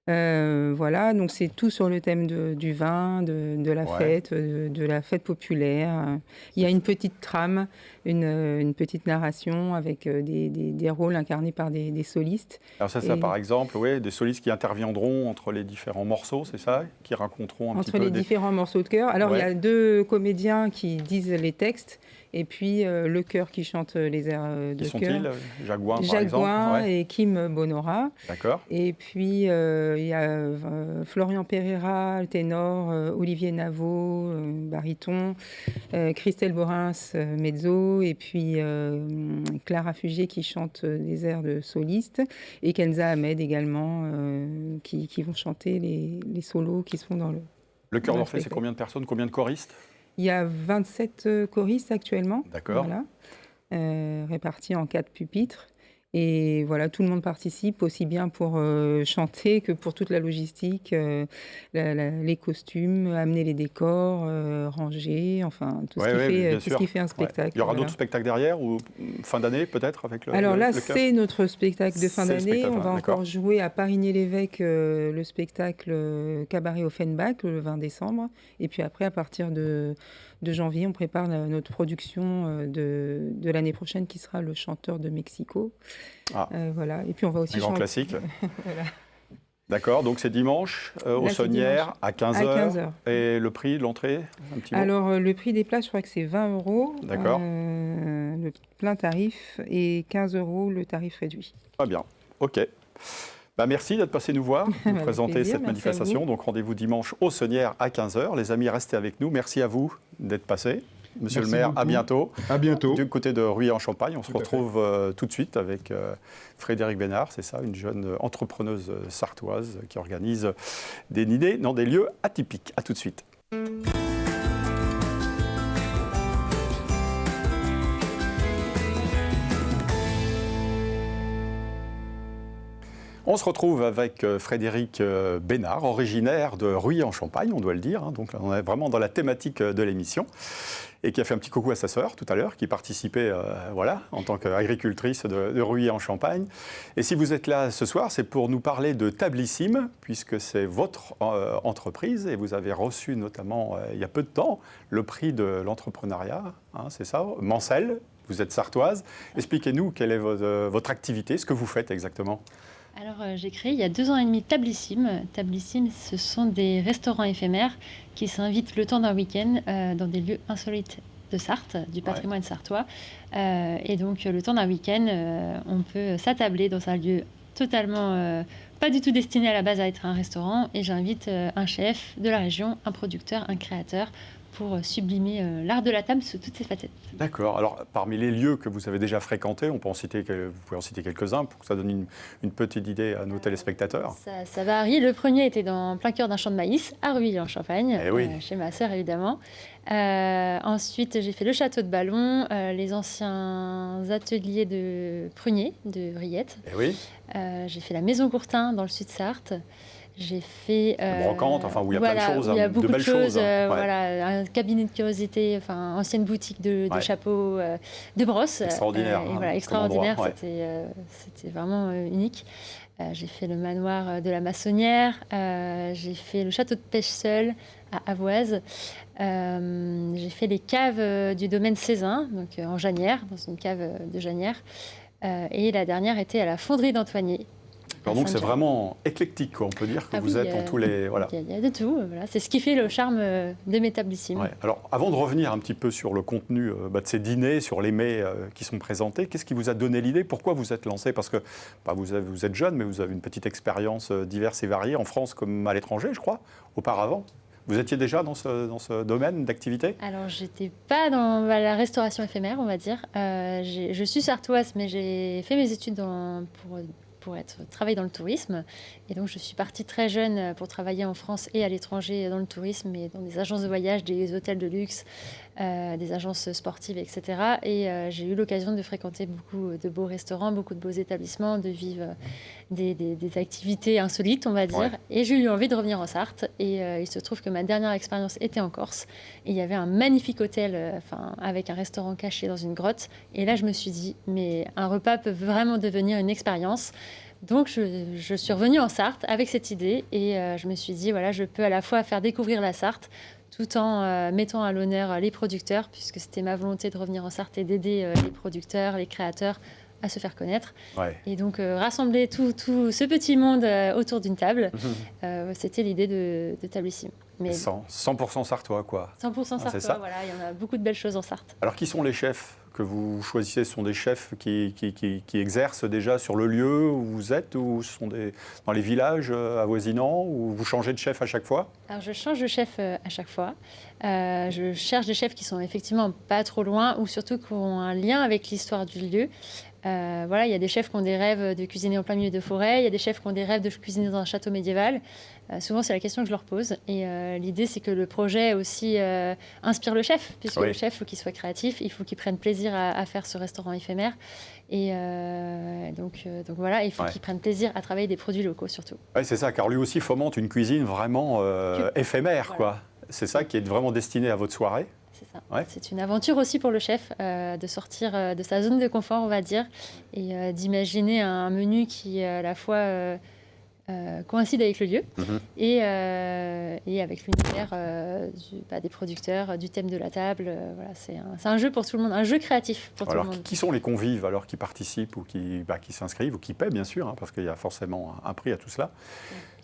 Voilà, donc c'est tout sur le thème du vin, de la fête, de la fête populaire. Il y a une petite trame, une petite narration avec des rôles incarnés par des solistes.
Alors c'est ça, par exemple, des solistes qui interviendront entre les différents morceaux, c'est ça ? Qui raconteront un petit peu...
Entre les différents morceaux de chœur. Alors il y a 2 comédiens qui disent les textes, et puis le chœur qui chante les airs de chœur. Qui
sont-ils ? Jacques-Gouin, par exemple.
Jacques-Gouin et Kim Bonora.
D'accord.
Et puis il y a Florian Pereira, le ténor, Olivier Navot, baryton, Christelle Borins, mezzo, et puis Clara Fugier qui chante les airs de solistes, et Kenza Ahmed également, qui vont chanter les solos qui sont dans le...
Le Chœur d'Orphée, c'est combien de personnes, combien de choristes ?
Il y a 27 choristes actuellement.
D'accord.
Voilà, répartis en 4 pupitres. Et voilà, tout le monde participe, aussi bien pour chanter que pour toute la logistique, les costumes, amener les décors, ranger, enfin tout ce qui fait un spectacle.
Il y aura d'autres spectacles derrière, ou fin d'année peut-être avec le
Alors là,
le
c'est notre spectacle de fin d'année. On va encore jouer à Parigné-l'Évêque le spectacle Cabaret Offenbach le 20 décembre. Et puis après, à partir de janvier, on prépare notre production de l'année prochaine qui sera Le Chanteur de Mexico. Voilà. Et puis on va aussi
un grand classique.
Voilà.
D'accord, donc c'est dimanche aux Saulnières à 15h. Et le prix de l'entrée, un petit mot ?
Alors le prix des places, je crois que c'est 20 €.
D'accord.
Le plein tarif, et 15 € le tarif réduit.
Très bien, ok. Merci d'être passé nous voir, nous présenter cette manifestation. Donc rendez-vous dimanche aux Saulnières à 15h. Les amis, restez avec nous. Merci à vous d'être passés. Monsieur
Merci
le maire,
beaucoup.
à bientôt.
À bientôt.
Du côté de Rueil-en-Champagne, on se
Tout à
retrouve tout de suite avec Frédéric Bénard, c'est ça, une jeune entrepreneuse sartoise qui organise des dîners dans des lieux atypiques. À tout de suite. On se retrouve avec Frédéric Bénard, originaire de Rueil-en-Champagne, on doit le dire. Donc là, on est vraiment dans la thématique de l'émission. Et qui a fait un petit coucou à sa sœur tout à l'heure, qui participait en tant qu'agricultrice de Rueil-en-Champagne. Et si vous êtes là ce soir, c'est pour nous parler de Tablissime, puisque c'est votre entreprise. Et vous avez reçu notamment, il y a peu de temps, le prix de l'entrepreneuriat, c'est ça, Mancel. Vous êtes sartoise. Expliquez-nous quelle est votre activité, ce que vous faites exactement.
Alors, j'ai créé il y a 2 ans et demi Tablissime. Tablissime, ce sont des restaurants éphémères qui s'invitent le temps d'un week-end dans des lieux insolites de Sarthe, du patrimoine sartois. Et donc, le temps d'un week-end, on peut s'attabler dans un lieu totalement pas du tout destiné à la base à être un restaurant. Et j'invite un chef de la région, un producteur, un créateur, pour sublimer l'art de la table sous toutes ses facettes.
D'accord. Alors, parmi les lieux que vous avez déjà fréquentés, vous pouvez en citer quelques-uns pour que ça donne une petite idée à nos téléspectateurs.
Ça varie. Le premier était dans plein cœur d'un champ de maïs, à Rueil-en-Champagne, chez ma sœur évidemment. Ensuite, j'ai fait le château de Ballon, les anciens ateliers de pruniers de Riette. J'ai fait la maison Courtin dans le sud Sarthe. J'ai fait
brocante, où il y a plein de choses,
il y a beaucoup
de belles choses.
Un cabinet de curiosité, ancienne boutique de chapeaux, de brosses.
Extraordinaire.
Extraordinaire. C'était vraiment unique. J'ai fait le manoir de la Massonnière. J'ai fait le château de Pêche-Seul à Avoise. J'ai fait les caves du domaine Cézanne, donc en Janière, dans une cave de Janière. Et la dernière était à la fonderie d'Antoigné.
Alors donc c'est vraiment éclectique, on peut dire que vous êtes en tous les...
Il y a de tout, c'est ce qui fait le charme de mes Tablissime.
Alors avant de revenir un petit peu sur le contenu de ces dîners, sur les mets qui sont présentés, qu'est-ce qui vous a donné l'idée? Pourquoi vous êtes lancé? Parce que vous êtes jeune, mais vous avez une petite expérience diverse et variée, en France comme à l'étranger, je crois, auparavant. Vous étiez déjà dans ce domaine d'activité?
Alors, j'étais pas dans la restauration éphémère, on va dire. Je suis sartoise, mais j'ai fait mes études pour travailler dans le tourisme. Et donc, je suis partie très jeune pour travailler en France et à l'étranger dans le tourisme, et dans des agences de voyage, des hôtels de luxe, des agences sportives, etc. Et j'ai eu l'occasion de fréquenter beaucoup de beaux restaurants, beaucoup de beaux établissements, de vivre des activités insolites, on va dire. Et j'ai eu envie de revenir en Sarthe. Et il se trouve que ma dernière expérience était en Corse. Et il y avait un magnifique hôtel avec un restaurant caché dans une grotte. Et là, je me suis dit, mais un repas peut vraiment devenir une expérience. Donc, je suis revenue en Sarthe avec cette idée. Et je me suis dit, je peux à la fois faire découvrir la Sarthe, tout en mettant à l'honneur les producteurs, puisque c'était ma volonté de revenir en Sarthe et d'aider les producteurs, les créateurs à se faire connaître. Et donc, rassembler tout ce petit monde autour d'une table, c'était l'idée de Tablissime.
Mais 100% sartois, quoi.
100% sartois, il y en a beaucoup de belles choses en Sarthe.
Alors, qui sont les chefs que vous choisissez? Ce sont des chefs qui exercent déjà sur le lieu où vous êtes, ou ce sont dans les villages avoisinants, ou vous changez de chef à chaque fois?
Alors, je change de chef à chaque fois. Je cherche des chefs qui sont effectivement pas trop loin, ou surtout qui ont un lien avec l'histoire du lieu. Il y a des chefs qui ont des rêves de cuisiner en plein milieu de forêt, il y a des chefs qui ont des rêves de cuisiner dans un château médiéval. Souvent, c'est la question que je leur pose. Et l'idée, c'est que le projet aussi inspire le chef, puisque le chef, il faut qu'il soit créatif, il faut qu'il prenne plaisir à faire ce restaurant éphémère. Et donc il faut qu'il prenne plaisir à travailler des produits locaux, surtout.
Oui, c'est ça, car lui aussi fomente une cuisine vraiment éphémère, quoi. C'est ça qui est vraiment destiné à votre soirée?
C'est ça. C'est une aventure aussi pour le chef de sortir de sa zone de confort, on va dire, et d'imaginer un menu qui à la fois coïncide avec le lieu et avec l'univers des producteurs, du thème de la table. C'est un jeu pour tout le monde, un jeu créatif pour tout le monde.
Qui sont les convives alors qui participent ou qui s'inscrivent ou qui paient, bien sûr, parce qu'il y a forcément un prix à tout cela?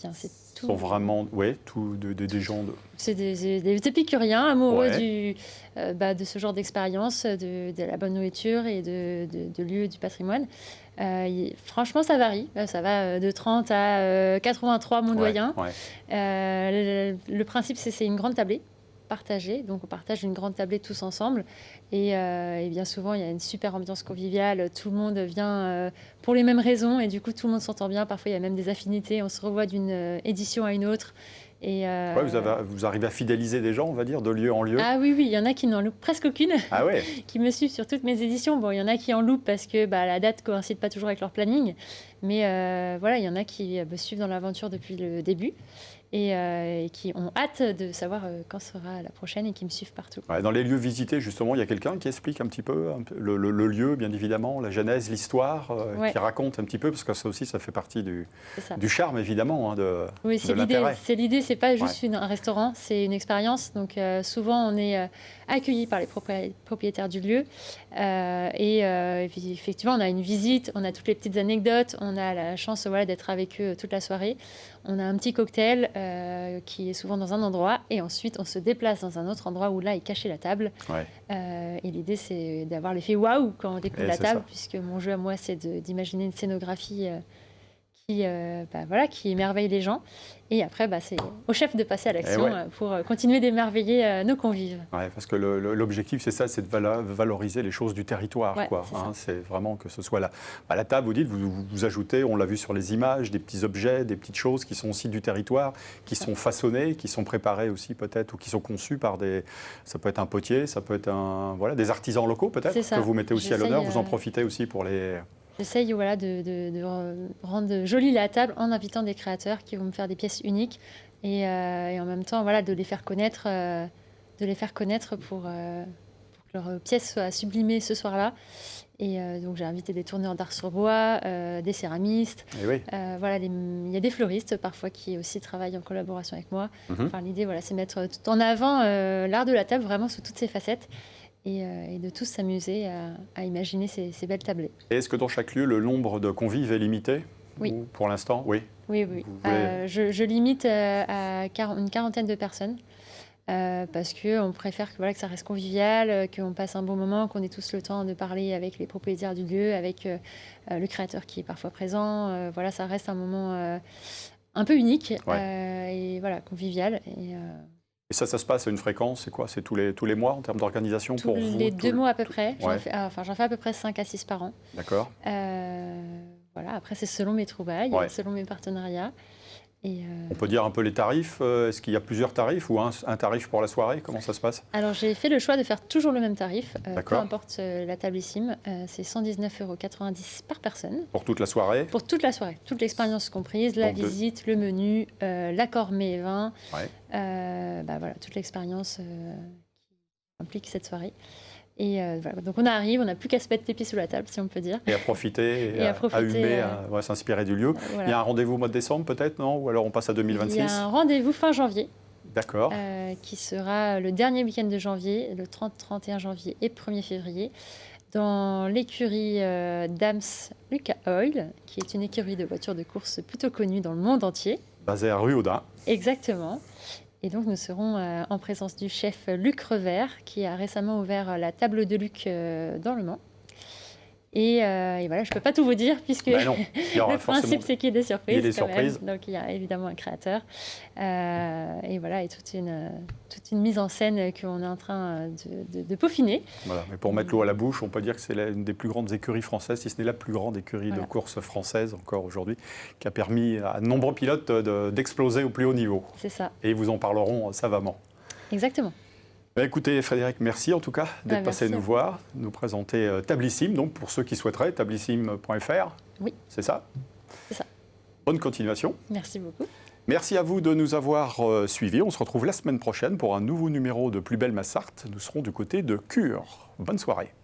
Ce sont vraiment des gens...
C'est des épicuriens amoureux de ce genre d'expérience, de la bonne nourriture et de lieux du patrimoine. Franchement, ça varie. Ça va de 30 à 83 mondoyens. Le principe, c'est une grande tablée. partagé. Donc on partage une grande tablée tous ensemble. Et bien souvent, il y a une super ambiance conviviale. Tout le monde vient pour les mêmes raisons. Et du coup, tout le monde s'entend bien. Parfois, il y a même des affinités. On se revoit d'une édition à une autre. Et
vous arrivez à fidéliser des gens, on va dire, de lieu en lieu?
Ah oui, il y en a qui n'en loupent presque aucune,
ah ouais.
qui me suivent sur toutes mes éditions. Bon, il y en a qui en loupent parce que la date ne coïncide pas toujours avec leur planning. Mais voilà, il y en a qui me suivent dans l'aventure depuis le début. Et qui ont hâte de savoir quand sera la prochaine et qui me suivent partout.
Ouais, dans les lieux visités, justement, il y a quelqu'un qui explique un petit peu le lieu, bien évidemment, la genèse, l'histoire, qui raconte un petit peu, parce que ça aussi, ça fait partie du charme, évidemment,
oui,
de l'intérêt.
C'est l'idée, c'est pas juste un restaurant, c'est une expérience. Donc souvent, on est accueillis par les propriétaires du lieu. Effectivement, on a une visite, on a toutes les petites anecdotes, on a la chance d'être avec eux toute la soirée. On a un petit cocktail qui est souvent dans un endroit et ensuite on se déplace dans un autre endroit où là est cachée la table. Ouais. Et l'idée c'est d'avoir l'effet waouh quand on découvre la table, puisque mon jeu à moi c'est d'imaginer une scénographie qui émerveille les gens. Et après, c'est au chef de passer à l'action pour continuer d'émerveiller nos convives.
Ouais, parce que l'objectif, c'est ça, c'est de valoriser les choses du territoire. C'est vraiment que ce soit la table, vous dites, vous ajoutez, on l'a vu sur les images, des petits objets, des petites choses qui sont aussi du territoire, qui sont façonnées, qui sont préparées aussi peut-être, ou qui sont conçues par ça peut être un potier, ça peut être des artisans locaux peut-être, que vous mettez aussi à l'honneur, vous en profitez aussi pour les...
J'essaye de rendre jolie la table en invitant des créateurs qui vont me faire des pièces uniques et en même temps de les faire connaître, pour que leurs pièces soient sublimées ce soir-là. Et donc j'ai invité des tourneurs d'art sur bois, des céramistes. Il y a des fleuristes parfois qui aussi travaillent en collaboration avec moi. Enfin, l'idée, c'est mettre tout en avant l'art de la table vraiment sous toutes ses facettes. Et de tous s'amuser à imaginer ces belles tablées.
Et est-ce que dans chaque lieu, le nombre de convives est limité?
Oui.
Ou pour l'instant, oui.
Oui. Je limite à une quarantaine de personnes parce qu'on préfère que ça reste convivial, qu'on passe un bon moment, qu'on ait tous le temps de parler avec les propriétaires du lieu, avec le créateur qui est parfois présent. Ça reste un moment un peu unique et convivial.
Et ça se passe à une fréquence, c'est quoi? C'est tous les mois en termes d'organisation pour vous?
Tous les 2 mois à peu près. J'en fais à peu près 5 à 6 par an.
D'accord.
Après, c'est selon mes trouvailles, selon mes partenariats.
On peut dire un peu les tarifs. Est-ce qu'il y a plusieurs tarifs ou un tarif pour la soirée? Comment ça se passe?
Alors, j'ai fait le choix de faire toujours le même tarif, peu importe la tablissime. C'est 119,90 € par personne.
Pour toute la soirée? Pour
toute la soirée. Toute l'expérience comprise, la visite, le menu, l'accord mets et vin. Toute l'expérience qui implique cette soirée. Et donc on arrive, on n'a plus qu'à se mettre les pieds sous la table, si on peut dire.
Et à profiter, à humer, à s'inspirer du lieu. Voilà. Il y a un rendez-vous au mois de décembre peut-être, non? Ou alors on passe à 2026?
Il y a un rendez-vous fin janvier.
D'accord.
Qui sera le dernier week-end de janvier, le 30, 31 janvier et 1er février, dans l'écurie Dams Lucas Oil, qui est une écurie de voitures de course plutôt connue dans le monde entier.
Basée à Ruaudin.
Exactement. Et donc, nous serons en présence du chef Luc Revers, qui a récemment ouvert la table de Luc dans le Mans. Et je ne peux pas tout vous dire, puisque le principe, c'est qu'il y ait des surprises.
Il y a des surprises.
Donc, il y a évidemment un créateur. Et toute une mise en scène qu'on est en train de peaufiner.
Voilà. Mais pour mettre l'eau à la bouche, on peut dire que c'est une des plus grandes écuries françaises, si ce n'est la plus grande écurie de course française encore aujourd'hui, qui a permis à de nombreux pilotes d'exploser au plus haut niveau.
C'est ça.
Et ils vous en parleront savamment.
Exactement.
Écoutez, Frédéric, merci en tout cas d'être passé nous voir, nous présenter Tablissime. Donc, pour ceux qui souhaiteraient, tablissime.fr.
Oui.
C'est ça?
C'est ça.
Bonne continuation.
Merci beaucoup.
Merci à vous de nous avoir suivis. On se retrouve la semaine prochaine pour un nouveau numéro de Plus belle ma Sarthe. Nous serons du côté de Cure. Bonne soirée.